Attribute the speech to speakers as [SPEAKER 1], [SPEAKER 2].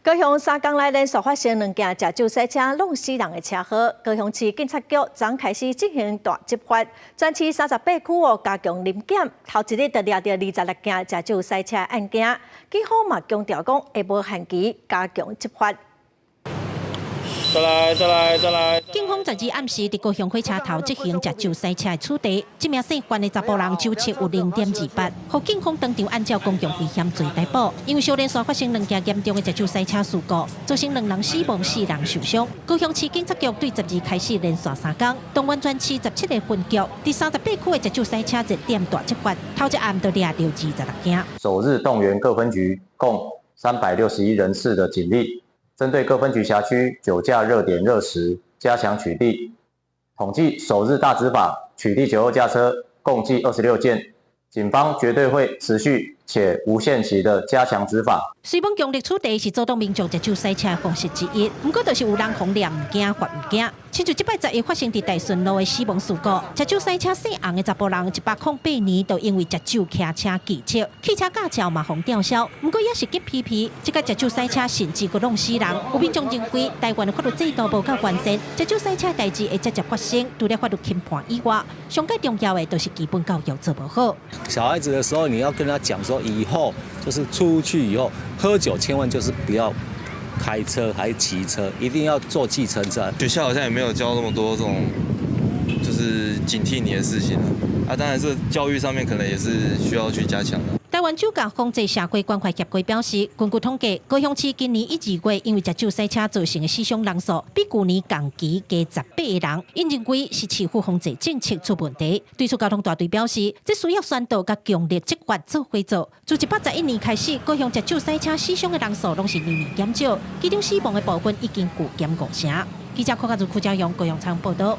[SPEAKER 1] 高雄三江内连续发生2件食酒赛车弄死人的车祸，高雄市警察局昨开始进行大执法，全市38区加强临检，头一日就抓到26件食酒赛车案件。警方嘛强调讲，下无限期加强执法。
[SPEAKER 2] 再来！
[SPEAKER 3] 警方昨日暗时伫高雄火车头执行食酒赛车的处理，这名姓关的查甫人酒测有0.28，互警方当场按照公共危险罪逮捕。因为小连续发生2件严重的食酒赛车事故，造成2人死亡、4人受伤。高雄市警察局对12开始连续3天，东湾全市17个分局，第38区的食酒赛车热点大执法，头一暗就抓到26件。
[SPEAKER 4] 首日动员各分局共361人次的警力。 针对各分局辖区酒驾热点热时，加强取缔。统计首日大执法，取缔酒后驾车共计26件。警方绝对会持续且无限期的加强执法。
[SPEAKER 3] 虽本强力处理是阻挡民众食酒赛车的方式之一，不过就是有人狂念唔惊，罚唔惊。亲像这摆10月发生伫大顺路的死亡事故，食酒赛车姓洪的查甫人108年，就因为食酒骑车记测，汽车驾照嘛互吊销。不过也是激批评，这个食酒赛车甚至佫弄死人。有民众认为台湾的法律制度无够完善，食酒赛车代志会直接发生，除了法律轻判以外，上介重要的都是基本教育做不好。
[SPEAKER 5] 小孩子的时候，你要跟他讲说，以后就是出去以后喝酒，千万就是不要开车还骑车，一定要坐计程车。
[SPEAKER 2] 学校好像也没有教那么多这种，就是警惕你的事情啊。当然，这教育上面可能也是需要去加强的。
[SPEAKER 3] 台湾酒驾防治社会关怀协会表示，根据统计，高雄市今年1、2月因为食酒赛车造成的死伤人数，比去年同期加18个人。因认为是市府防治政策出问题。对此，交通大队表示，这需要宣导甲强力执法做伙做。自181年开始，高雄食酒赛车死伤的人数拢是年年减少，其中死亡的部分已经巨减5成。记者柯家如、柯昭阳、高雄采访报道。